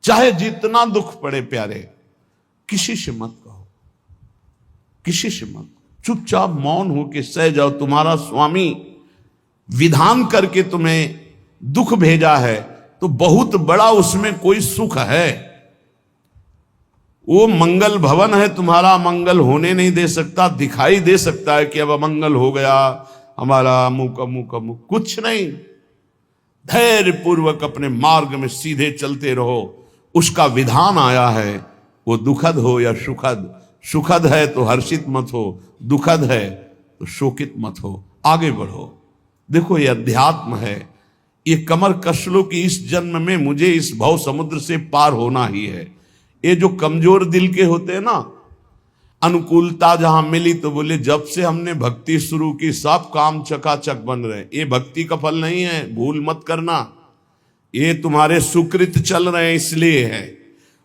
चाहे जितना दुख पड़े प्यारे, किसी से मत कहो, किसी से मत, चुपचाप मौन होके सह जाओ। तुम्हारा स्वामी विधान करके तुम्हें दुख भेजा है तो बहुत बड़ा उसमें कोई सुख है। वो मंगल भवन है, तुम्हारा मंगल होने नहीं दे सकता। दिखाई दे सकता है कि अब अमंगल हो गया हमारा, अमुक अमुक अमुक, कुछ नहीं। धैर्य पूर्वक अपने मार्ग में सीधे चलते रहो। उसका विधान आया है, वो दुखद हो या सुखद, सुखद है तो हर्षित मत हो, दुखद है तो शोकित मत हो, आगे बढ़ो। देखो ये अध्यात्म है, ये कमर कस लो कि इस जन्म में मुझे इस भव समुद्र से पार होना ही है। ये जो कमजोर दिल के होते हैं ना, अनुकूलता जहां मिली तो बोले जब से हमने भक्ति शुरू की सब काम चकाचक बन रहे। ये भक्ति का फल नहीं है, भूल मत करना। ये तुम्हारे सुकृत चल रहे हैं इसलिए है।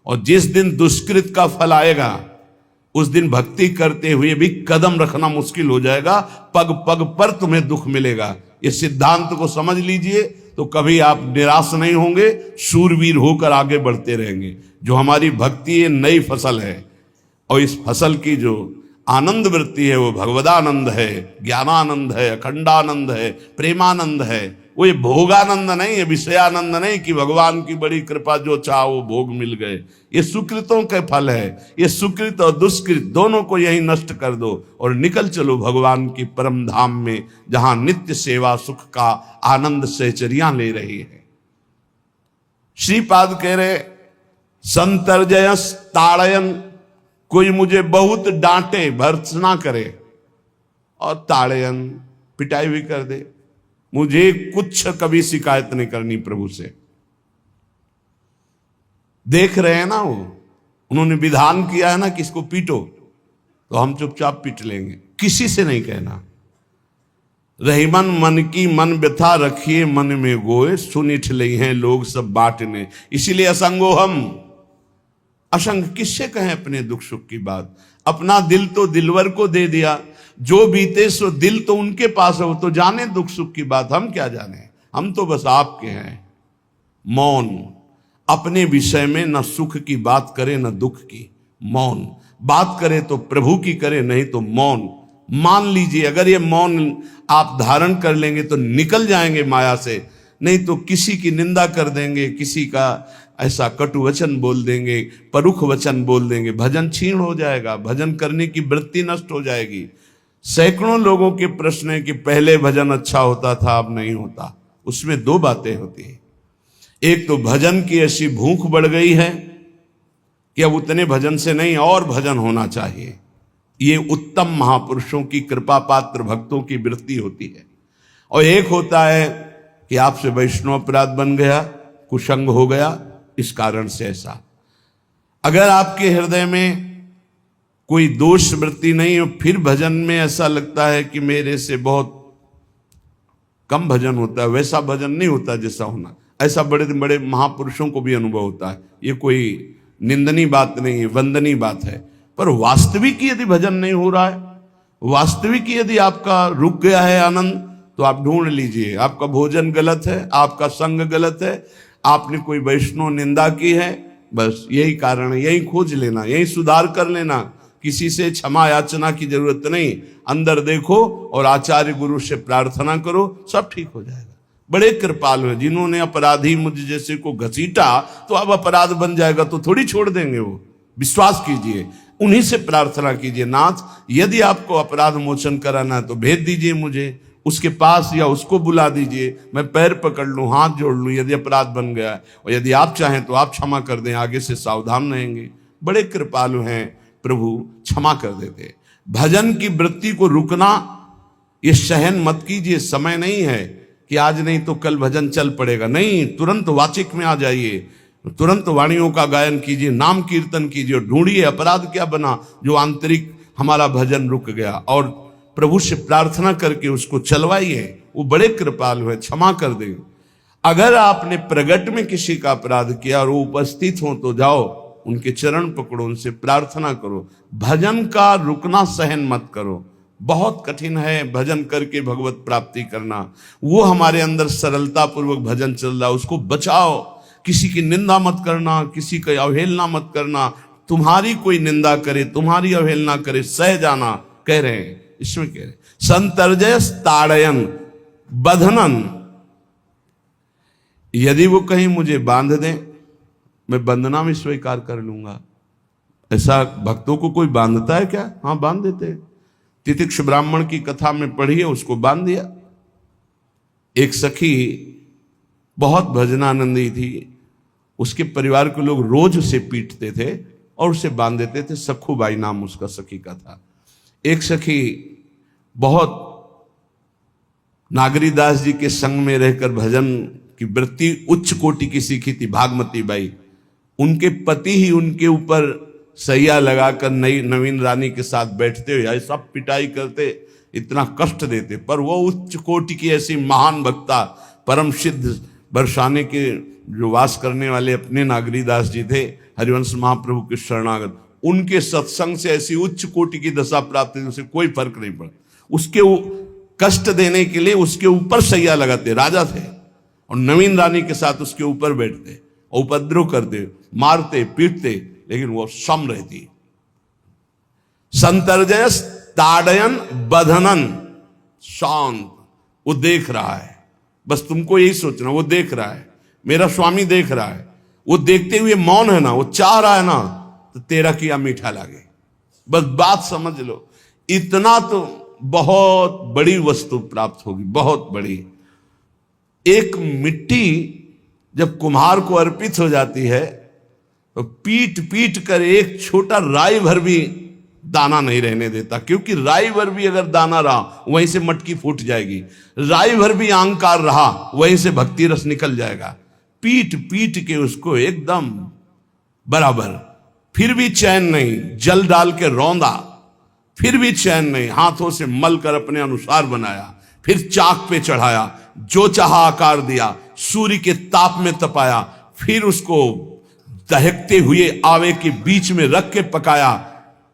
और जिस दिन दुष्कृत का फल आएगा उस दिन भक्ति करते हुए भी कदम रखना मुश्किल हो जाएगा, पग पग पर तुम्हें दुख मिलेगा। ये सिद्धांत को समझ लीजिए तो कभी आप निराश नहीं होंगे, शूरवीर होकर आगे बढ़ते रहेंगे। जो हमारी भक्ति ये नई फसल है, और इस फसल की जो आनंद वृत्ति है वो भगवदानंद है, ज्ञानानंद है, अखंडानंद है, प्रेमानंद है। वो ये भोगानंद नहीं है, विषयानंद नहीं कि भगवान की बड़ी कृपा जो चाहो वो भोग मिल गए। ये सुकृतों के फल है। ये सुकृत और दुष्कृत दोनों को यही नष्ट कर दो और निकल चलो भगवान की परम धाम में, जहां नित्य सेवा सुख का आनंद सहचरियां ले रही है। श्रीपाद कह रहे संतर्जयस ताड़यन, कोई मुझे बहुत डांटे, भर्त्सना करे और ताड़यन पिटाई भी कर दे, मुझे कुछ कभी शिकायत नहीं करनी प्रभु से। देख रहे हैं ना, वो उन्होंने विधान किया है ना कि इसको पीटो, तो हम चुपचाप पीट लेंगे, किसी से नहीं कहना। रहीमन मन की मन व्यथा रखिए मन में गोए, सुनिठ ले हैं लोग सब बांटने। इसीलिए असंगो हम, असंग किससे कहें अपने दुख सुख की बात। अपना दिल तो दिलवर को दे दिया, जो बीते सो दिल तो उनके पास है, वो तो जाने दुख सुख की बात, हम क्या जाने। हम तो बस आपके हैं। मौन, अपने विषय में न सुख की बात करे न दुख की। मौन बात करे तो प्रभु की करे, नहीं तो मौन। मान लीजिए अगर ये मौन आप धारण कर लेंगे तो निकल जाएंगे माया से, नहीं तो किसी की निंदा कर देंगे, किसी का ऐसा कटु वचन बोल देंगे, परुख वचन बोल देंगे, भजन छीण हो जाएगा, भजन करने की वृत्ति नष्ट हो जाएगी। सैकड़ों लोगों के प्रश्न है कि पहले भजन अच्छा होता था अब नहीं होता। उसमें दो बातें होती है, एक तो भजन की ऐसी भूख बढ़ गई है कि अब उतने भजन से नहीं और भजन होना चाहिए। ये उत्तम महापुरुषों की कृपा पात्र भक्तों की वृत्ति होती है। और एक होता है कि आपसे वैष्णव अपराध बन गया, कुसंग हो गया, इस कारण से ऐसा। अगर आपके हृदय में कोई दोष वृत्ति नहीं हो, फिर भजन में ऐसा लगता है कि मेरे से बहुत कम भजन होता है, वैसा भजन नहीं होता जैसा होना। ऐसा बड़े बड़े महापुरुषों को भी अनुभव होता है। ये कोई निंदनीय बात नहीं है, वंदनीय बात है। पर वास्तविक यदि भजन नहीं हो रहा है, वास्तविक यदि आपका रुक गया है आनंद, तो आप ढूंढ लीजिए आपका भोजन गलत है, आपका संग गलत है, आपने कोई वैष्णव निंदा की है, बस यही कारण है। यही खोज लेना, यही सुधार कर लेना। किसी से क्षमा याचना की जरूरत नहीं, अंदर देखो और आचार्य गुरु से प्रार्थना करो, सब ठीक हो जाएगा। बड़े कृपालु हैं, जिन्होंने अपराधी मुझ जैसे को घसीटा तो अब अपराध बन जाएगा तो थोड़ी छोड़ देंगे वो। विश्वास कीजिए, उन्हीं से प्रार्थना कीजिए, नाथ यदि आपको अपराध मोचन कराना है तो भेज दीजिए मुझे उसके पास, या उसको बुला दीजिए, मैं पैर पकड़ लूं, हाथ जोड़ लूं यदि अपराध बन गया है। और यदि आप चाहें तो आप क्षमा कर दें, आगे से सावधान रहेंगे। बड़े कृपालु हैं प्रभु, क्षमा कर देते। भजन की वृत्ति को रुकना, ये सहन मत कीजिए। समय नहीं है कि आज नहीं तो कल भजन चल पड़ेगा, नहीं, तुरंत वाचिक में आ जाइए, तुरंत वाणियों का गायन कीजिए, नाम कीर्तन कीजिए, ढूंढिए अपराध क्या बना जो आंतरिक हमारा भजन रुक गया, और प्रभु से प्रार्थना करके उसको चलवाइए। वो बड़े कृपालु है, क्षमा कर देंगे। अगर आपने प्रगट में किसी का अपराध किया और वो उपस्थित हो तो जाओ, उनके चरण पकड़ो, उनसे प्रार्थना करो। भजन का रुकना सहन मत करो। बहुत कठिन है भजन करके भगवत प्राप्ति करना। वो हमारे अंदर सरलता पूर्वक भजन चल रहा है, उसको बचाओ। किसी की निंदा मत करना, किसी की अवहेलना मत करना, तुम्हारी कोई निंदा करे, तुम्हारी अवहेलना करे, सह जाना, कह रहे हैं। इसमें कह रहे संतर्जय ताड़यन बंधनन, यदि वो कहीं मुझे बांध दें, मैं बंधना भी स्वीकार कर लूंगा। ऐसा भक्तों को कोई बांधता है क्या? हाँ, बांध देते हैं। तितिक्ष ब्राह्मण की कथा में पढ़िए, उसको बांध दिया। एक सखी बहुत भजनानंदी थी, उसके परिवार के लोग रोज उसे पीटते थे और उसे बांध देते थे। सखूबाई नाम उसका सखी का था। एक सखी बहुत नागरीदास जी के संग में रहकर भजन की वृत्ति उच्च कोटि की सीखी थी, भागमती बाई। उनके पति ही उनके ऊपर सैया लगाकर नई नवीन रानी के साथ बैठते हुए ऐसा पिटाई करते, इतना कष्ट देते, पर वो उच्च कोटि की ऐसी महान भक्ता, परम सिद्ध बरसाने के जो वास करने वाले अपने नागरीदास जी थे, हरिवंश महाप्रभु के शरणागत, उनके सत्संग से ऐसी उच्च कोटि की दशा प्राप्त हुई, उसे कोई फर्क नहीं पड़ा। उसके कष्ट देने के लिए उसके ऊपर सैया लगाते, राजा थे, और नवीन रानी के साथ उसके ऊपर बैठते, उपद्रव करते, मारते पीटते, लेकिन वो सम रहती। संतर्जय ताड़यन बंधनन, शांत, वो देख रहा है, बस तुमको यही सोचना, वो देख रहा है, मेरा स्वामी देख रहा है। वो देखते हुए मौन है ना, वो चाह रहा है ना, तो तेरा किया मीठा लागे, बस बात समझ लो। इतना तो बहुत बड़ी वस्तु प्राप्त होगी, बहुत बड़ी। एक मिट्टी जब कुम्हार को अर्पित हो जाती है तो पीट पीट कर एक छोटा राई भर भी दाना नहीं रहने देता, क्योंकि राई भर भी अगर दाना रहा वहीं से मटकी फूट जाएगी, राई भर भी अहंकार रहा वहीं से भक्ति रस निकल जाएगा। पीट पीट के उसको एकदम बराबर, फिर भी चैन नहीं, जल डाल के रौंदा, फिर भी चैन नहीं, हाथों से मल कर अपने अनुसार बनाया, फिर चाक पे चढ़ाया, जो चाहा आकार दिया, सूर्य के ताप में तपाया, फिर उसको दहकते हुए आवे के बीच में रख के पकाया,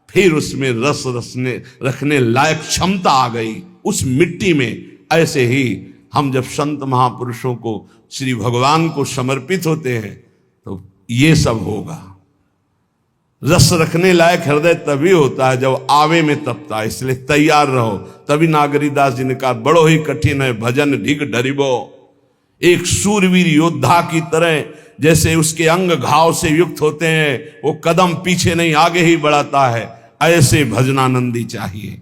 फिर उसमें रस रखने लायक क्षमता आ गई उस मिट्टी में। ऐसे ही हम जब संत महापुरुषों को, श्री भगवान को समर्पित होते हैं तो ये सब होगा। रस रखने लायक हृदय तभी होता है जब आवे में तपता है, इसलिए तैयार रहो। तभी नागरीदास जी ने कहा, बड़ो ही कठिन है भजन ढिग डरिबो। एक सूरवीर योद्धा की तरह जैसे उसके अंग घाव से युक्त होते हैं, वो कदम पीछे नहीं आगे ही बढ़ाता है, ऐसे भजनानंदी चाहिए।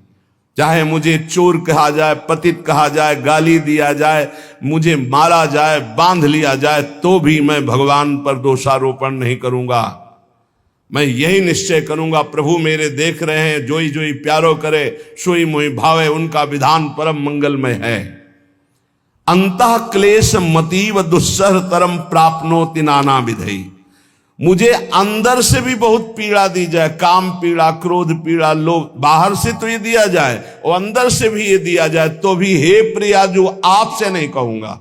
चाहे मुझे चोर कहा जाए, पतित कहा जाए, गाली दिया जाए, मुझे मारा जाए, बांध लिया जाए, तो भी मैं भगवान पर दोषारोपण नहीं करूंगा। मैं यही निश्चय करूंगा, प्रभु मेरे देख रहे हैं, जोई जोई प्यारो करे सोई मोई भावे, उनका विधान परम मंगलमय है। अंतः क्लेश मतीव दुस्सह तरम प्राप्नोति नाना विधि। मुझे अंदर से भी बहुत पीड़ा दी जाए, काम पीड़ा, क्रोध पीड़ा, लोभ, बाहर से तो ये दिया जाए और अंदर से भी ये दिया जाए, तो भी हे प्रिया जो आपसे नहीं कहूंगा।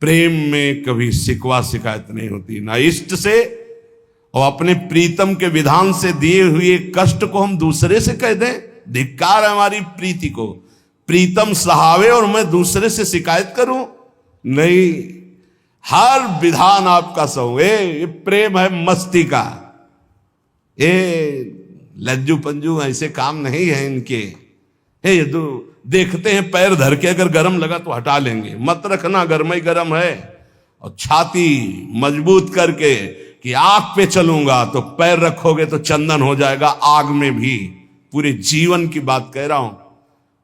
प्रेम में कभी शिकवा शिकायत नहीं होती, ना इष्ट से और अपने प्रीतम के विधान से दिए हुए कष्ट को हम दूसरे से कह दें। धिक्कार है हमारी प्रीति को, प्रीतम सहावे और मैं दूसरे से शिकायत करूं? नहीं, हर विधान आपका सहूं। ये प्रेम है मस्ती का, ये लज्जू पंजू ऐसे काम नहीं है इनके। ये तो देखते हैं पैर धर के, अगर गर्म लगा तो हटा लेंगे, मत रखना गर्म ही गर्म है। और छाती मजबूत करके कि आग पे चलूंगा तो पैर रखोगे तो चंदन हो जाएगा आग में भी। पूरे जीवन की बात कह रहा हूं,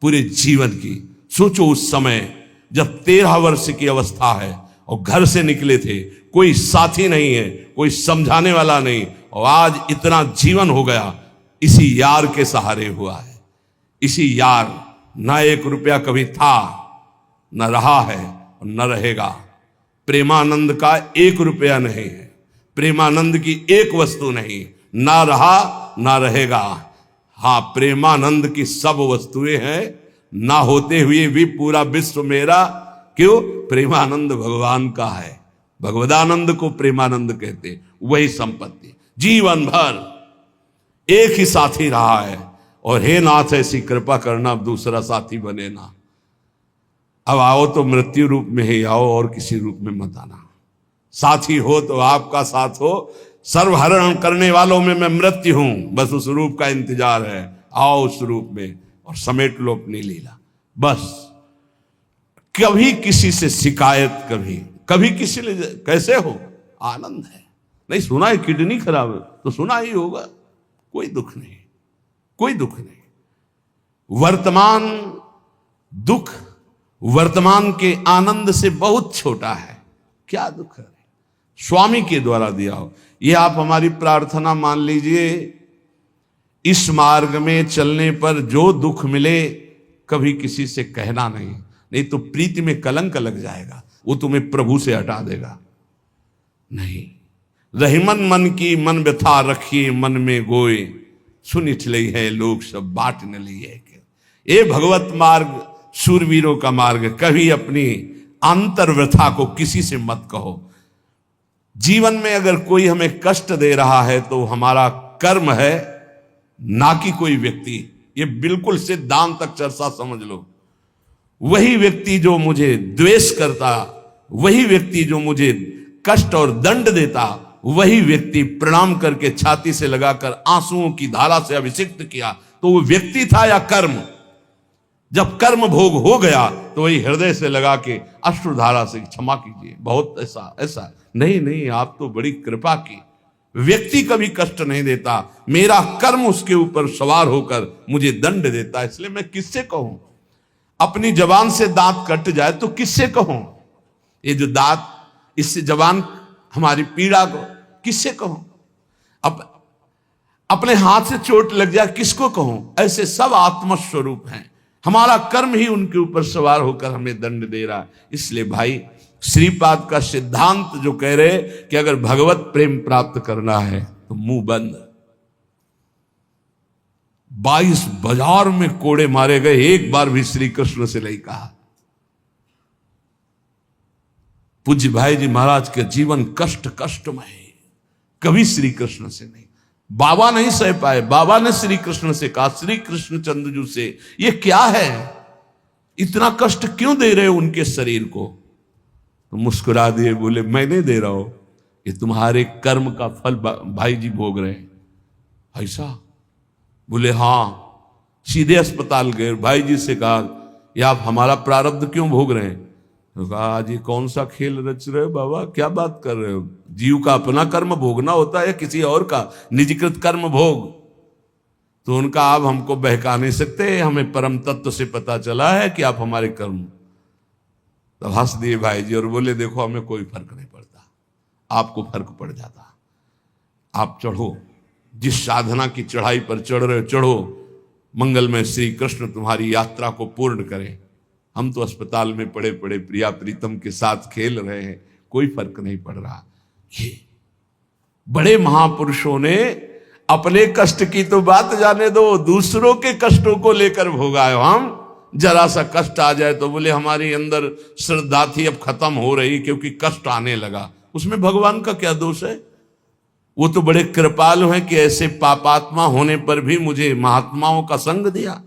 पूरे जीवन की। सोचो उस समय जब 13 वर्ष की अवस्था है और घर से निकले थे, कोई साथी नहीं है, कोई समझाने वाला नहीं, और आज इतना जीवन हो गया इसी यार के सहारे हुआ है। इसी यार, ना 1 रुपया कभी था, न रहा है और न रहेगा। प्रेमानंद का 1 रुपया नहीं है, प्रेमानंद की एक वस्तु नहीं, ना रहा ना रहेगा। हाँ, प्रेमानंद की सब वस्तुएं हैं, ना होते हुए भी पूरा विश्व मेरा। क्यों? प्रेमानंद भगवान का है, भगवदानंद को प्रेमानंद कहते। वही संपत्ति जीवन भर एक ही साथी रहा है। और हे नाथ ऐसी कृपा करना, अब दूसरा साथी बने ना। अब आओ तो मृत्यु रूप में ही आओ और किसी रूप में मत आना। साथी हो तो आपका साथ हो, सर्वहरण करने वालों में मैं मृत्यु हूं, बस उस रूप का इंतजार है, आओ उस रूप में और समेट लो अपनी लीला। बस कभी किसी से शिकायत, कभी कभी किसी ने कैसे हो, आनंद है। नहीं सुना है किडनी खराब है तो सुना ही होगा, कोई दुख नहीं, कोई दुख नहीं। वर्तमान दुख वर्तमान के आनंद से बहुत छोटा है, क्या दुख है, स्वामी के द्वारा दिया हो। ये आप हमारी प्रार्थना मान लीजिए, इस मार्ग में चलने पर जो दुख मिले कभी किसी से कहना नहीं, नहीं तो प्रीति में कलंक लग जाएगा, वो तुम्हें प्रभु से हटा देगा। नहीं, रहीमन मन की मन व्यथा रखिए मन में गोए, सुनिठ लई है लोग सब बाट न लिए। ये भगवत मार्ग शूरवीरों का मार्ग, कभी अपनी अंतर व्यथा को किसी से मत कहो। जीवन में अगर कोई हमें कष्ट दे रहा है तो हमारा कर्म है, ना कि कोई व्यक्ति। ये बिल्कुल सिद्धांत चर्चा समझ लो। वही व्यक्ति जो मुझे द्वेष करता, वही व्यक्ति जो मुझे कष्ट और दंड देता, वही व्यक्ति प्रणाम करके छाती से लगाकर आंसुओं की धारा से अभिषिक्त किया, तो वो व्यक्ति था या कर्म? जब कर्म भोग हो गया तो वही हृदय से लगा के अश्रुधारा से क्षमा कीजिए, बहुत ऐसा ऐसा। नहीं नहीं, आप तो बड़ी कृपा की। व्यक्ति कभी कष्ट नहीं देता, मेरा कर्म उसके ऊपर सवार होकर मुझे दंड देता, इसलिए मैं किससे कहूं? अपनी जबान से दांत कट जाए तो किससे कहूं? ये जो दांत, इससे जबान हमारी पीड़ा को किससे कहूं? अपने हाथ से चोट लग जाए किसको कहूं? ऐसे सब आत्मस्वरूप हैं, हमारा कर्म ही उनके ऊपर सवार होकर हमें दंड दे रहा है। इसलिए भाई, श्रीपाद का सिद्धांत जो कह रहे कि अगर भगवत प्रेम प्राप्त करना है तो मुंह बंद। 22 बाजार में कोड़े मारे गए, एक बार भी श्री कृष्ण से नहीं कहा। पूज्य भाई जी महाराज के जीवन कष्टमय है, कभी श्री कृष्ण से नहीं। बाबा नहीं सह पाए, बाबा ने श्री कृष्ण से कहा, श्री कृष्ण चंद्रजू से, ये क्या है, इतना कष्ट क्यों दे रहे हो उनके शरीर को? तो मुस्कुरा दिए, बोले मैं नहीं दे रहा हूं, ये तुम्हारे कर्म का फल भाई जी भोग रहे हैं। ऐसा? बोले हाँ। सीधे अस्पताल गए, भाई जी से कहा, ये आप हमारा प्रारब्ध क्यों भोग रहे हैं? तो कहा, आज ये कौन सा खेल रच रहे हो बाबा, क्या बात कर रहे हो? जीव का अपना कर्म भोगना होता है या किसी और का निजीकृत कर्म भोग? तो उनका, आप हमको बहका नहीं सकते, हमें परम तत्व से पता चला है कि आप हमारे कर्म। तब हंस दिए भाई जी और बोले, देखो हमें कोई फर्क नहीं पड़ता, आपको फर्क पड़ जाता। आप चढ़ो, जिस साधना की चढ़ाई पर चढ़ रहे हो चढ़ो, मंगलमय श्री कृष्ण तुम्हारी यात्रा को पूर्ण करें। हम तो अस्पताल में पड़े पड़े प्रिया प्रीतम के साथ खेल रहे हैं, कोई फर्क नहीं पड़ रहा। ये बड़े महापुरुषों ने अपने कष्ट की तो बात जाने दो, दूसरों के कष्टों को लेकर भोगाए। हम जरा सा कष्ट आ जाए तो बोले हमारी अंदर श्रद्धा थी अब खत्म हो रही क्योंकि कष्ट आने लगा। उसमें भगवान का क्या दोष है? वो तो बड़े कृपालु हैं कि ऐसे पापात्मा होने पर भी मुझे महात्माओं का संग दिया,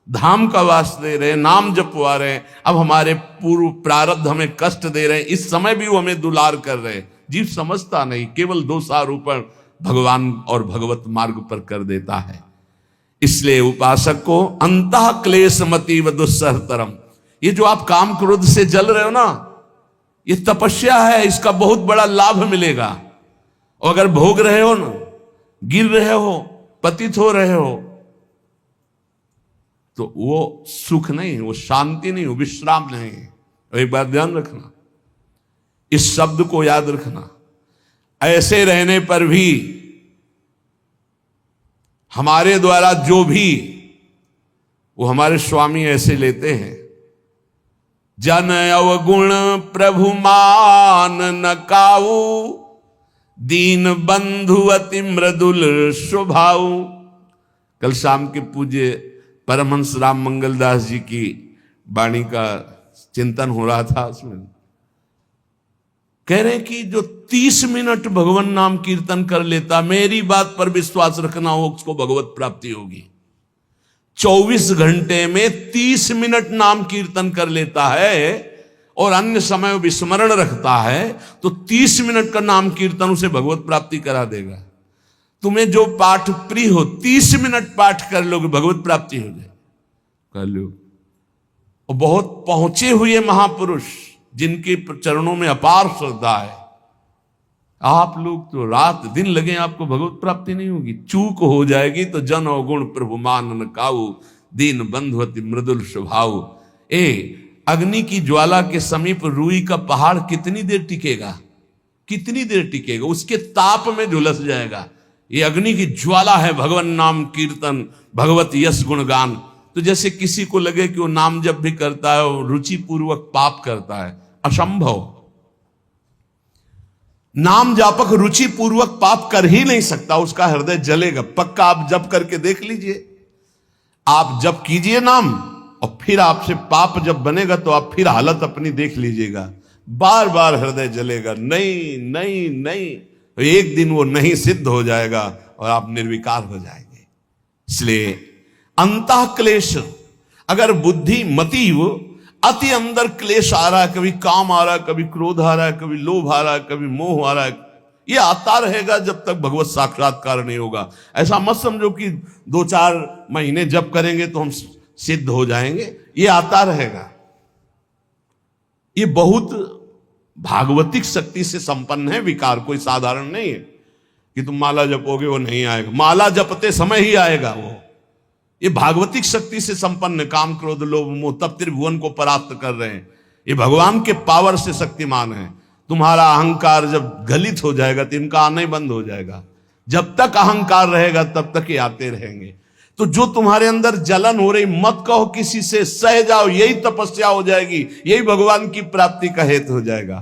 धाम का वास दे रहे, नाम जपवा रहे हैं। अब हमारे पूर्व प्रारब्ध हमें कष्ट दे रहे हैं, इस समय भी वो हमें दुलार कर रहे हैं। जीव समझता नहीं, केवल दोषारोपण भगवान और भगवत मार्ग पर कर देता है। इसलिए उपासक को अंतः क्लेशमति व दुस्सहतरम, ये जो आप काम क्रोध से जल रहे हो ना, ये तपस्या है, इसका बहुत बड़ा लाभ मिलेगा। और अगर भोग रहे हो ना, गिर रहे हो, पतित हो रहे हो, तो वो सुख नहीं, वो शांति नहीं, वो विश्राम नहीं। और एक बात ध्यान रखना, इस शब्द को याद रखना, ऐसे रहने पर भी हमारे द्वारा जो भी, वो हमारे स्वामी ऐसे लेते हैं, जन अवगुण प्रभु मान न काऊ, दीन बंधु अति मृदुल स्वभाव। कल शाम के पूज्य परमहंस राम मंगलदास जी की वाणी का चिंतन हो रहा था, उसमें कह रहे कि जो 30 मिनट भगवान नाम कीर्तन कर लेता, मेरी बात पर विश्वास रखना हो, उसको भगवत प्राप्ति होगी। 24 घंटे में 30 मिनट नाम कीर्तन कर लेता है और अन्य समय विस्मरण रखता है तो 30 मिनट का नाम कीर्तन उसे भगवत प्राप्ति करा देगा। तुम्हें जो पाठ प्रिय हो 30 मिनट पाठ कर लोगे, भगवत प्राप्ति हो जाए, कर लो। और बहुत पहुंचे हुए महापुरुष जिनके चरणों में अपार श्रद्धा है, आप लोग तो रात दिन लगे आपको भगवत प्राप्ति नहीं होगी। चूक हो जाएगी तो जन अवगुण प्रभु मान न काऊ, दीन बंधुवती मृदुल स्वभाव। अग्नि की ज्वाला के समीप रुई का पहाड़ कितनी देर टिकेगा, कितनी देर टिकेगा, उसके ताप में झुलस जाएगा। ये अग्नि की ज्वाला है भगवान नाम कीर्तन, भगवत यश गुणगान। तो जैसे किसी को लगे कि वो नाम जब भी करता है वो रुचि पूर्वक पाप करता है, असंभव। नाम जापक रुचि पूर्वक पाप कर ही नहीं सकता, उसका हृदय जलेगा। पक्का आप जप करके देख लीजिए, आप जप कीजिए नाम और फिर आपसे पाप जब बनेगा तो आप फिर हालत अपनी देख लीजिएगा, बार बार हृदय जलेगा, नहीं नहीं नहीं। तो एक दिन वो नहीं सिद्ध हो जाएगा और आप निर्विकार हो जाएंगे। इसलिए अंतः क्लेश, अगर बुद्धि मति वो अति अंदर क्लेश आ रहा है, कभी काम आ रहा है, कभी क्रोध आ रहा है, कभी लोभ आ रहा है, कभी मोह आ रहा है, ये आता रहेगा जब तक भगवत साक्षात्कार नहीं होगा। ऐसा मत समझो कि 2-4 महीने जब करेंगे तो हम सिद्ध हो जाएंगे, ये आता रहेगा। ये बहुत भागवतिक शक्ति से संपन्न है विकार, कोई साधारण नहीं है कि तुम माला जपोगे वो नहीं आएगा। माला जपते समय ही आएगा वो। ये भागवतिक शक्ति से संपन्न, काम क्रोध लोभ मोह तब त्रिभुवन को परास्त कर रहे हैं। ये भगवान के पावर से शक्तिमान है। तुम्हारा अहंकार जब गलित हो जाएगा तो इनका आना ही बंद हो जाएगा। जब तक अहंकार रहेगा तब तक ये आते रहेंगे। तो जो तुम्हारे अंदर जलन हो रही, मत कहो किसी से, सह जाओ, यही तपस्या हो जाएगी, यही भगवान की प्राप्ति का हेतु हो जाएगा।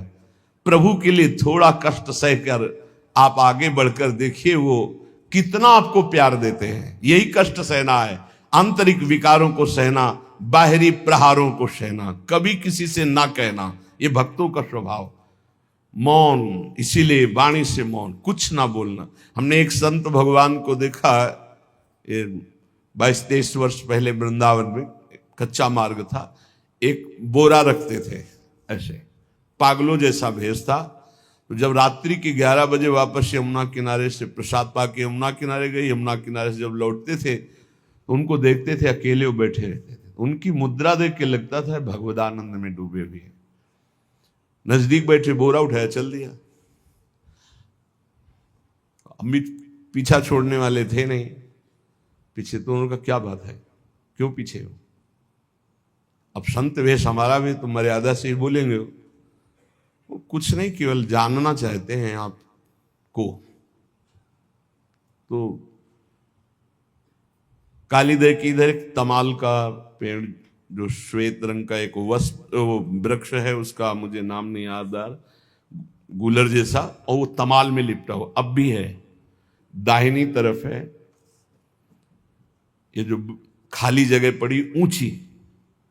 प्रभु के लिए थोड़ा कष्ट सहकर आप आगे बढ़कर देखिए वो कितना आपको प्यार देते हैं। यही कष्ट सहना है, आंतरिक विकारों को सहना, बाहरी प्रहारों को सहना, कभी किसी से ना कहना, ये भक्तों का स्वभाव। मौन, इसीलिए वाणी से मौन, कुछ ना बोलना। हमने एक संत भगवान को देखा, 22-23 वर्ष पहले वृंदावन में कच्चा मार्ग था, एक बोरा रखते थे ऐसे, पागलों जैसा भेष था। तो जब रात्रि के 11 बजे वापस यमुना किनारे से प्रसाद पाके यमुना किनारे गए, यमुना किनारे से जब लौटते थे तो उनको देखते थे अकेले वो बैठे रहते थे। उनकी मुद्रा देख के लगता था भगवदानंद में डूबे हुए हैं। नजदीक बैठे, बोरा उठाया, चल दिया। अम्मी पीछा छोड़ने वाले थे नहीं पीछे, तो उनका क्या बात है, क्यों पीछे हो? अब संत वेश हमारा भी तो मर्यादा से ही बोलेंगे। वो कुछ नहीं, केवल जानना चाहते हैं आपको। तो कालीदह की इधर एक तमाल का पेड़, जो श्वेत रंग का एक वृक्ष है, उसका मुझे नाम नहीं याद आ रहा, गुलर जैसा, और वो तमाल में लिपटा हुआ अब भी है। दाहिनी तरफ है ये जो खाली जगह पड़ी ऊंची,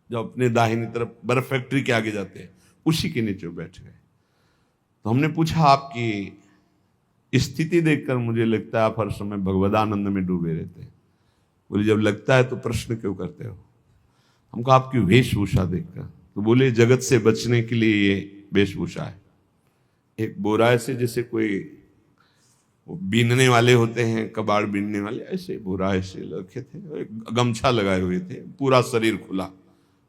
जो अपने दाहिनी तरफ बर्फ फैक्ट्री के आगे जाते हैं, उसी के नीचे बैठ गए। तो हमने पूछा आपकी स्थिति देखकर मुझे लगता है आप हर समय भगवदानंद में डूबे रहते हैं। बोले जब लगता है तो प्रश्न क्यों करते हो? हमको आपकी वेशभूषा देखकर। तो बोले जगत से बचने के लिए ये वेशभूषा है। एक बोरा ऐसे जैसे कोई बीनने वाले होते हैं, कबाड़ बीनने वाले, ऐसे बोरा ऐसे रखे थे, गमछा लगाए हुए थे, पूरा शरीर खुला,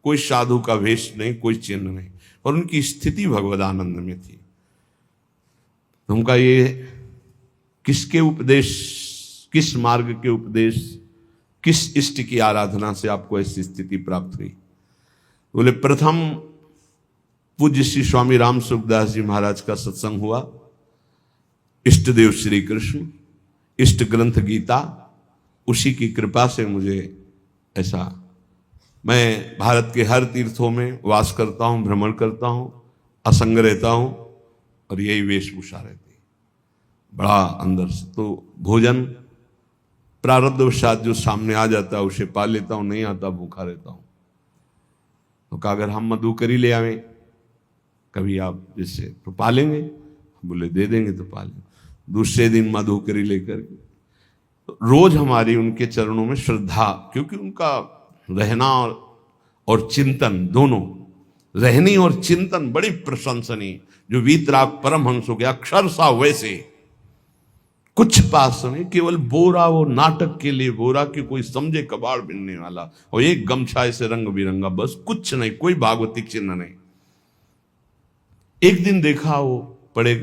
कोई साधु का वेश नहीं, कोई चिन्ह नहीं, और उनकी स्थिति भगवदानंद में थी। उनका ये किसके उपदेश, किस मार्ग के उपदेश, किस इष्ट की आराधना से आपको ऐसी स्थिति प्राप्त हुई? बोले प्रथम पूज्य श्री स्वामी राम सुखदास जी महाराज का सत्संग हुआ, इष्ट देव श्री कृष्ण, इष्ट ग्रंथ गीता, उसी की कृपा से मुझे ऐसा, मैं भारत के हर तीर्थों में वास करता हूँ, भ्रमण करता हूँ, असंग रहता हूँ, और यही वेशभूषा रहती है बड़ा अंदर से। तो भोजन प्रारब्धवशात जो सामने आ जाता है उसे पा लेता हूँ, नहीं आता भूखा रहता हूँ। तो कहा अगर हम मधुकरी ले आवें कभी आप जिससे तो पालेंगे, बोले दे देंगे तो पालेंगे। दूसरे दिन मधुकरी लेकर तो रोज हमारी उनके चरणों में श्रद्धा, क्योंकि उनका रहना और चिंतन दोनों रहनी और चिंतन बड़ी प्रशंसनीय। जो वीतराग परमहंस हो गया अक्षर सा वैसे, कुछ पास नहीं, केवल बोरा, वो नाटक के लिए बोरा कि कोई समझे कबाड़ बिनने वाला, और एक गमछा ऐसे रंग बिरंगा, बस कुछ नहीं, कोई भागवतिक चिन्ह नहीं। एक दिन देखा वो पड़े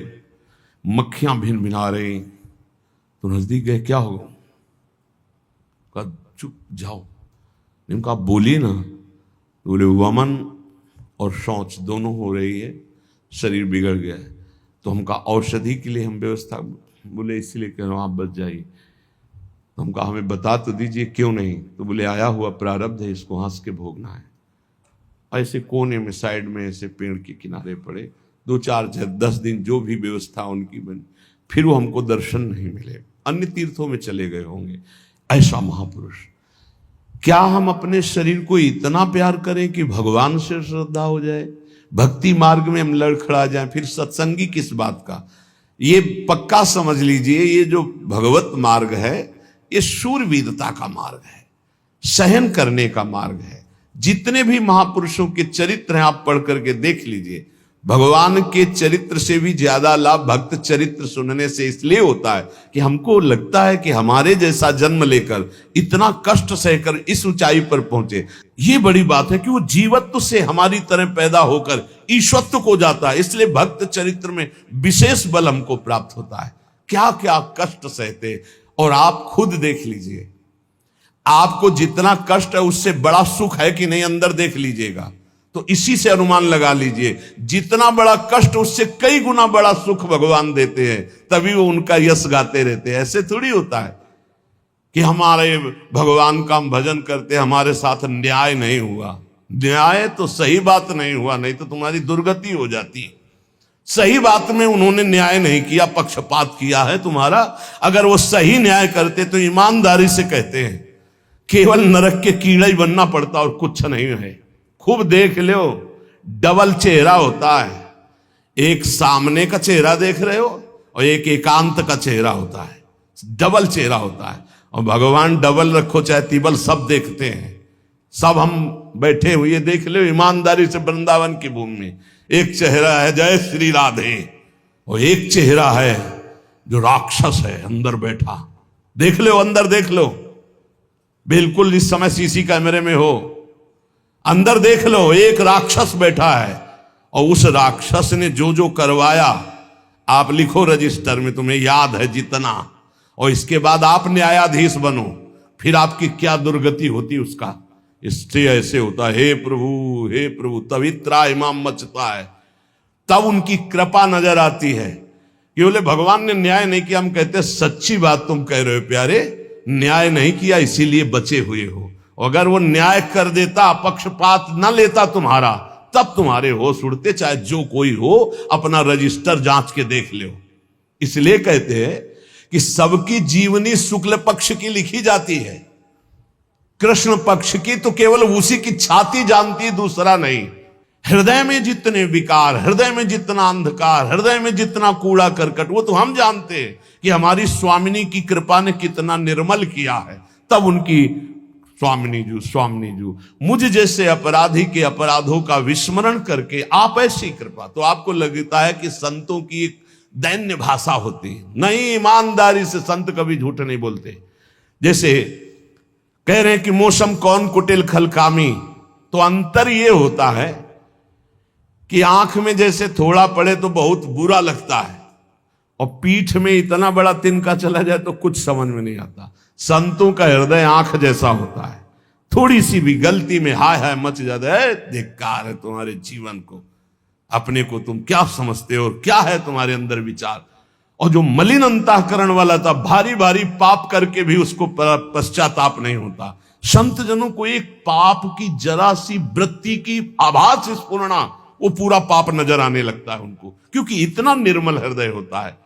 मक्खियां भिन भिना रही, तो नजदीक गए, क्या होगा? कहा चुप जाओ। इनका आप बोलिए ना। तो बोले वमन और शौच दोनों हो रही है, शरीर बिगड़ गया है। तो हम कहा औषधि के लिए हम व्यवस्था, बोले इसलिए कह रहा हूं आप बच जाइए। तो हम कहा हमें बता तो दीजिए क्यों नहीं? तो बोले आया हुआ प्रारब्ध है, इसको हंस के भोगना है। ऐसे कोने में साइड में ऐसे पेड़ के किनारे पड़े, 2-4-10 दिन जो भी व्यवस्था उनकी बनी, फिर वो हमको दर्शन नहीं मिले, अन्य तीर्थों में चले गए होंगे। ऐसा महापुरुष। क्या हम अपने शरीर को इतना प्यार करें कि भगवान से श्रद्धा हो जाए, भक्ति मार्ग में हम लड़खड़ा जाएं, फिर सत्संगी किस बात का? ये पक्का समझ लीजिए, ये जो भगवत मार्ग है ये शूरवीरता का मार्ग है, सहन करने का मार्ग है। जितने भी महापुरुषों के चरित्र हैं आप पढ़ करके देख लीजिए, भगवान के चरित्र से भी ज्यादा लाभ भक्त चरित्र सुनने से इसलिए होता है कि हमको लगता है कि हमारे जैसा जन्म लेकर इतना कष्ट सहकर इस ऊंचाई पर पहुंचे, ये बड़ी बात है कि वो जीवत्व से हमारी तरह पैदा होकर ईश्वत्व को जाता है। इसलिए भक्त चरित्र में विशेष बल हमको प्राप्त होता है। क्या क्या कष्ट सहते, और आप खुद देख लीजिए, आपको जितना कष्ट है उससे बड़ा सुख है कि नहीं, अंदर देख लीजिएगा तो इसी से अनुमान लगा लीजिए, जितना बड़ा कष्ट उससे कई गुना बड़ा सुख भगवान देते हैं, तभी वो उनका यश गाते रहते हैं। ऐसे थोड़ी होता है कि हमारे भगवान का हम भजन करते, हमारे साथ न्याय नहीं हुआ। न्याय तो सही बात नहीं हुआ, नहीं तो तुम्हारी दुर्गति हो जाती। सही बात में उन्होंने न्याय नहीं किया, पक्षपात किया है तुम्हारा। अगर वो सही न्याय करते तो ईमानदारी से कहते हैं केवल नरक के कीड़ा ही बनना पड़ता और कुछ नहीं है। खूब देख लो, डबल चेहरा होता है, एक सामने का चेहरा देख रहे हो और एक एकांत का चेहरा होता है, डबल चेहरा होता है। और भगवान डबल रखो चाहे तिबल, सब देखते हैं। सब हम बैठे हुए देख लो ईमानदारी से वृंदावन की भूमि में, एक चेहरा है जय श्री राधे, और एक चेहरा है जो राक्षस है अंदर बैठा। देख लो, अंदर देख लो, बिल्कुल इस समय सीसी कैमरे में हो, अंदर देख लो, एक राक्षस बैठा है और उस राक्षस ने जो जो करवाया आप लिखो रजिस्टर में, तुम्हें याद है जितना, और इसके बाद आप न्यायाधीश बनो, फिर आपकी क्या दुर्गति होती उसका। इससे ऐसे होता है, हे प्रभु, तब इतना इमाम मचता है, तब उनकी कृपा नजर आती है कि बोले भगवान ने न्याय नहीं किया। हम कहते सच्ची बात तुम कह रहे हो प्यारे, न्याय नहीं किया इसीलिए बचे हुए हो। अगर वो न्याय कर देता, पक्षपात न लेता तुम्हारा, तब तुम्हारे होश उड़ते, चाहे जो कोई हो, अपना रजिस्टर जांच के देख लो। इसलिए कहते हैं कि सबकी जीवनी शुक्ल पक्ष की लिखी जाती है, कृष्ण पक्ष की तो केवल उसी की छाती जानती, दूसरा नहीं। हृदय में जितने विकार, हृदय में जितना अंधकार, हृदय में जितना कूड़ा करकट, वो तो हम जानते हैं कि हमारी स्वामिनी की कृपा ने कितना निर्मल किया है। तब उनकी स्वामिनी जू मुझ जैसे अपराधी के अपराधों का विस्मरण करके आप ऐसी कृपा, तो आपको लगता है कि संतों की एक दैन्य भाषा होती है। नहीं, ईमानदारी से संत कभी झूठ नहीं बोलते। जैसे कह रहे हैं कि मौसम कौन कुटिल खलकामी, तो अंतर ये होता है कि आंख में जैसे थोड़ा पड़े तो बहुत बुरा लगता है, और पीठ में इतना बड़ा तिनका चला जाए तो कुछ समझ में नहीं आता। संतों का हृदय आंख जैसा होता है, थोड़ी सी भी गलती में हाय हाय मच जाता है, धिक्कार है तुम्हारे जीवन को, अपने को तुम क्या समझते हो, क्या है तुम्हारे अंदर विचार। और जो मलिन अंतःकरण वाला था, भारी भारी पाप करके भी उसको पश्चाताप नहीं होता। संत जनों को एक पाप की जरा सी वृत्ति की आभास स्फुरना, वो पूरा पाप नजर आने लगता है उनको, क्योंकि इतना निर्मल हृदय होता है।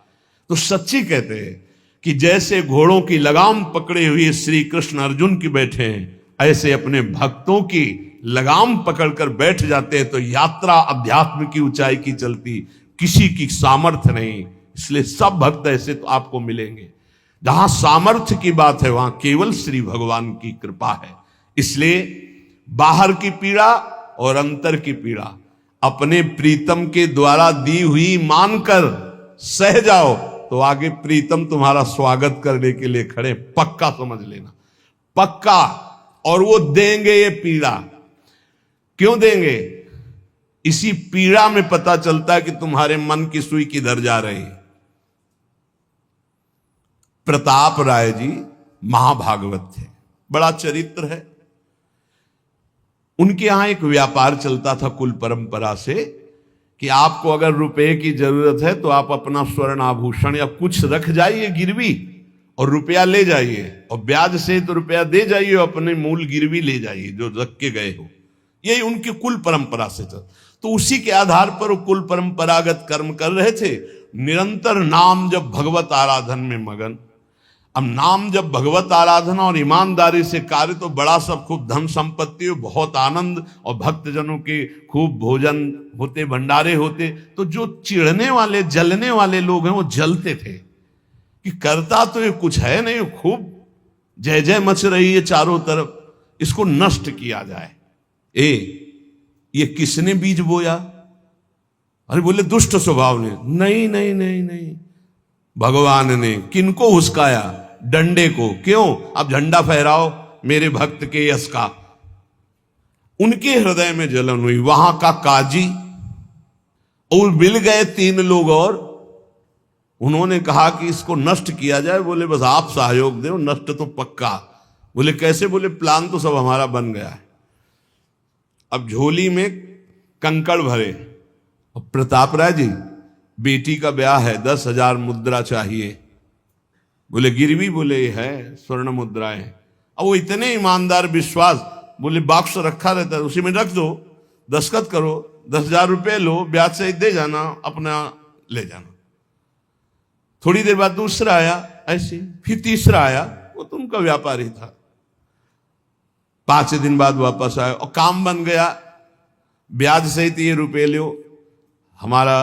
तो सच्ची कहते हैं कि जैसे घोड़ों की लगाम पकड़े हुए श्री कृष्ण अर्जुन की बैठे हैं, ऐसे अपने भक्तों की लगाम पकड़कर बैठ जाते हैं, तो यात्रा अध्यात्म की ऊंचाई की चलती, किसी की सामर्थ्य नहीं। इसलिए सब भक्त ऐसे तो आपको मिलेंगे। जहां सामर्थ्य की बात है वहां केवल श्री भगवान की कृपा है। इसलिए बाहर की पीड़ा और अंतर की पीड़ा, अपने प्रीतम के द्वारा दी हुई मानकर सह जाओ तो आगे प्रीतम तुम्हारा स्वागत करने के लिए खड़े, पक्का समझ लेना, पक्का। और वो देंगे ये पीड़ा। क्यों देंगे? इसी पीड़ा में पता चलता है कि तुम्हारे मन की सुई किधर जा रही। प्रताप राय जी महाभागवत थे, बड़ा चरित्र है। उनके यहां एक व्यापार चलता था कुल परंपरा से कि आपको अगर रुपए की जरूरत है तो आप अपना स्वर्ण आभूषण या कुछ रख जाइए गिरवी और रुपया ले जाइए, और ब्याज से तो रुपया दे जाइए, अपने मूल गिरवी ले जाइए जो रख के गए हो। यही उनकी कुल परंपरा से चल। तो उसी के आधार पर वो कुल परंपरागत कर्म कर रहे थे, निरंतर नाम जब भगवत आराधन में मगन। अब नाम जब भगवत आराधना और ईमानदारी से कार्य तो बड़ा सब खूब धन संपत्ति, बहुत आनंद और भक्तजनों के खूब भोजन होते, भंडारे होते। तो जो चिढ़ने वाले जलने वाले लोग हैं वो जलते थे कि करता तो ये कुछ है नहीं, खूब जय जय मच रही है चारों तरफ, इसको नष्ट किया जाए। ये किसने बीज बोया? अरे बोले दुष्ट स्वभाव ने। नहीं नहीं नहीं नहीं, भगवान ने। किनको हुस्काया? डंडे को। क्यों? अब झंडा फहराओ मेरे भक्त के यश का। उनके हृदय में जलन हुई। वहां का काजी और मिल गए 3 लोग और उन्होंने कहा कि इसको नष्ट किया जाए। बोले बस आप सहयोग दो, नष्ट तो पक्का। बोले कैसे? बोले प्लान तो सब हमारा बन गया है। अब झोली में कंकड़ भरे। और प्रताप राय जी, बेटी का ब्याह है, 10,000 मुद्रा चाहिए। बोले गिरवी? बोले है स्वर्ण मुद्राएं। अब वो इतने ईमानदार विश्वास, बोले बॉक्स रखा रहता है उसी में रख दो, दस्तखत करो, 10,000 रुपये लो, ब्याज से दे जाना, अपना ले जाना। थोड़ी देर बाद दूसरा आया ऐसे, फिर तीसरा आया, वो तो उनका व्यापारी था। 5 दिन बाद वापस आया और काम बन गया, ब्याज सहित ये रुपये लो, हमारा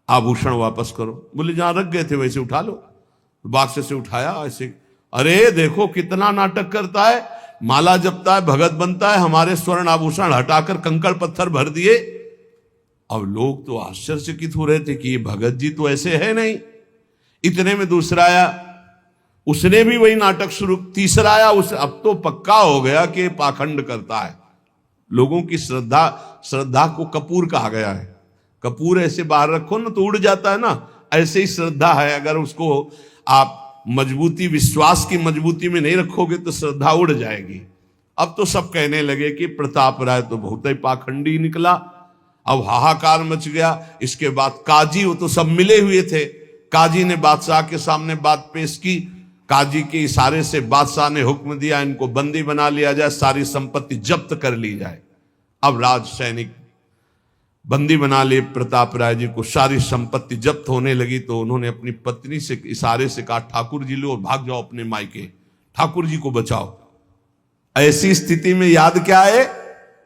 आभूषण वापस करो। बोले जहां रख गए थे वैसे उठा लो। बाक्स से उठाया ऐसे। अरे देखो कितना नाटक करता है, माला जपता है, भगत बनता है, हमारे स्वर्ण आभूषण हटाकर कंकड़ पत्थर भर दिए। अब लोग तो आश्चर्यचकित हो रहे थे कि ये भगत जी तो ऐसे है नहीं। इतने में दूसरा आया, उसने भी वही नाटक शुरू। तीसरा आया, उस अब तो पक्का हो गया कि पाखंड करता है। लोगों की श्रद्धा को कपूर कहा गया है। कपूर ऐसे बाहर रखो ना तो उड़ जाता है ना, ऐसे ही श्रद्धा है। अगर उसको आप मजबूती, विश्वास की मजबूती में नहीं रखोगे तो श्रद्धा उड़ जाएगी। अब तो सब कहने लगे कि प्रताप राय तो बहुत ही पाखंडी निकला। अब हाहाकार मच गया। इसके बाद काजी, वो तो सब मिले हुए थे, काजी ने बादशाह के सामने बात पेश की। काजी के इशारे से बादशाह ने हुक्म दिया इनको बंदी बना लिया जाए, सारी संपत्ति जब्त कर ली जाए। अब राज सैनिक बंदी बना लिए प्रताप राय जी को, सारी संपत्ति जब्त होने लगी। तो उन्होंने अपनी पत्नी से इशारे से कहा ठाकुर जी लो और भाग जाओ अपने मायके, ठाकुर जी को बचाओ। ऐसी स्थिति में याद क्या है?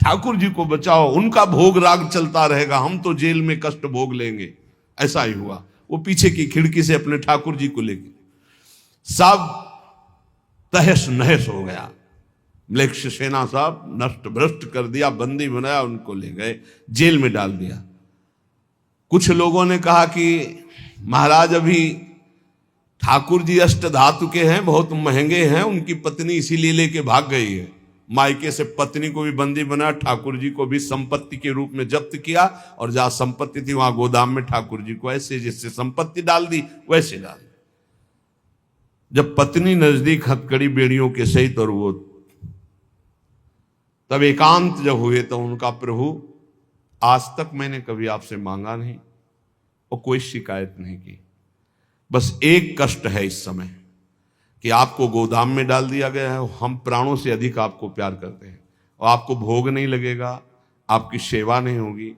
ठाकुर जी को बचाओ, उनका भोग राग चलता रहेगा, हम तो जेल में कष्ट भोग लेंगे। ऐसा ही हुआ। वो पीछे की खिड़की से अपने ठाकुर जी को लेके सब तहस नहस हो गया। म्लेच्छ सेना साहब नष्ट भ्रष्ट कर दिया, बंदी बनाया, उनको ले गए, जेल में डाल दिया। कुछ लोगों ने कहा कि महाराज अभी ठाकुर जी अष्ट धातु के हैं, बहुत महंगे हैं, उनकी पत्नी इसीलिए लेके भाग गई है। मायके से पत्नी को भी बंदी बनाया, ठाकुर जी को भी संपत्ति के रूप में जब्त किया, और जहां संपत्ति थी वहां गोदाम में ठाकुर जी को ऐसे जिससे संपत्ति डाल दी वैसे डाल दी। जब पत्नी नजदीक हथकड़ी बेड़ियों के सहित, और वो तब एकांत जब हुए तो उनका प्रभु आज तक मैंने कभी आपसे मांगा नहीं और कोई शिकायत नहीं की, बस एक कष्ट है इस समय कि आपको गोदाम में डाल दिया गया है। हम प्राणों से अधिक आपको प्यार करते हैं और आपको भोग नहीं लगेगा, आपकी सेवा नहीं होगी,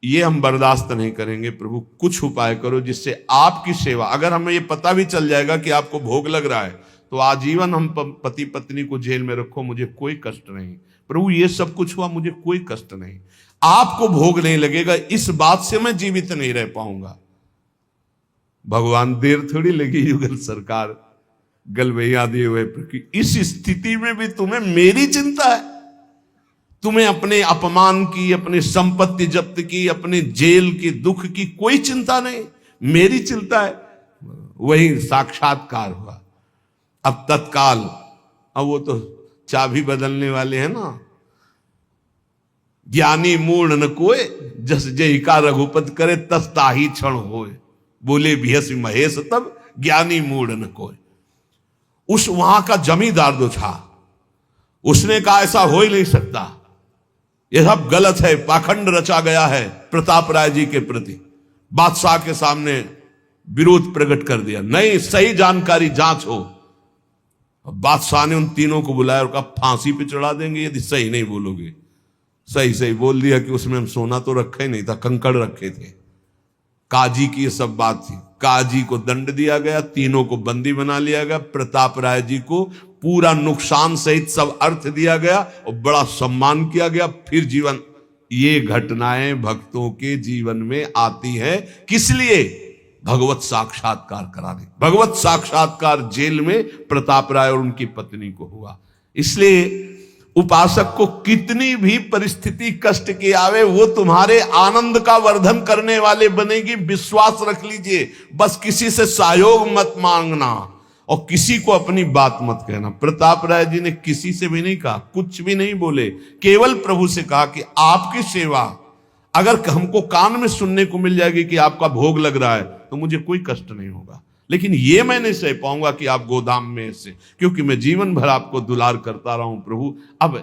ये हम बर्दाश्त नहीं करेंगे। प्रभु कुछ उपाय करो जिससे आपकी सेवा, अगर हमें ये पता भी चल जाएगा कि आपको भोग लग रहा है तो आजीवन हम पति पत्नी को जेल में रखो, मुझे कोई कष्ट नहीं। प्रभु ये सब कुछ हुआ, मुझे कोई कष्ट नहीं, आपको भोग नहीं लगेगा, इस बात से मैं जीवित नहीं रह पाऊंगा। भगवान देर थोड़ी लगी युगल सरकार गलवैया दिए हुए, इस स्थिति में भी तुम्हें मेरी चिंता है, तुम्हें अपने अपमान की, अपनी संपत्ति जब्त की, अपने जेल की, दुख की कोई चिंता नहीं, मेरी चिंता है। वही साक्षात्कार हुआ। अब तत्काल, अब वो तो चाबी बदलने वाले हैं ना। ज्ञानी मूढ़ न कोय, जस जय का रघुपत करे, तस ताही क्षण होए। बोले भियस महेश तब, ज्ञानी मूढ़ न कोय। उस वहां का जमींदार जो था, उसने कहा ऐसा हो ही नहीं सकता, यह सब गलत है, पाखंड रचा गया है प्रताप राय जी के प्रति। बादशाह के सामने विरोध प्रकट कर दिया, नहीं सही जानकारी जांच हो। बादशाह ने उन तीनों को बुलाया और कहा फांसी पे चढ़ा देंगे यदि सही नहीं बोलोगे। सही सही बोल दिया कि उसमें हम सोना तो रखा ही नहीं था, कंकड़ रखे थे। काजी की ये सब बात थी। काजी को दंड दिया गया, तीनों को बंदी बना लिया गया। प्रताप राय जी को पूरा नुकसान सहित सब अर्थ दिया गया और बड़ा सम्मान किया गया। फिर जीवन, ये घटनाएं भक्तों के जीवन में आती है किस लिए? भगवत साक्षात्कार कराने। भगवत साक्षात्कार जेल में प्रताप राय और उनकी पत्नी को हुआ। इसलिए उपासक को कितनी भी परिस्थिति कष्ट की आवे, वो तुम्हारे आनंद का वर्धन करने वाले बनेगी, विश्वास रख लीजिए। बस किसी से सहयोग मत मांगना और किसी को अपनी बात मत कहना। प्रताप राय जी ने किसी से भी नहीं कहा, कुछ भी नहीं बोले, केवल प्रभु से कहा कि आपकी सेवा अगर हमको कान में सुनने को मिल जाएगी कि आपका भोग लग रहा है तो मुझे कोई कष्ट नहीं होगा, लेकिन ये मैं नहीं सह पाऊंगा कि आप गोदाम में से, क्योंकि मैं जीवन भर आपको दुलार करता रहा हूं प्रभु। अब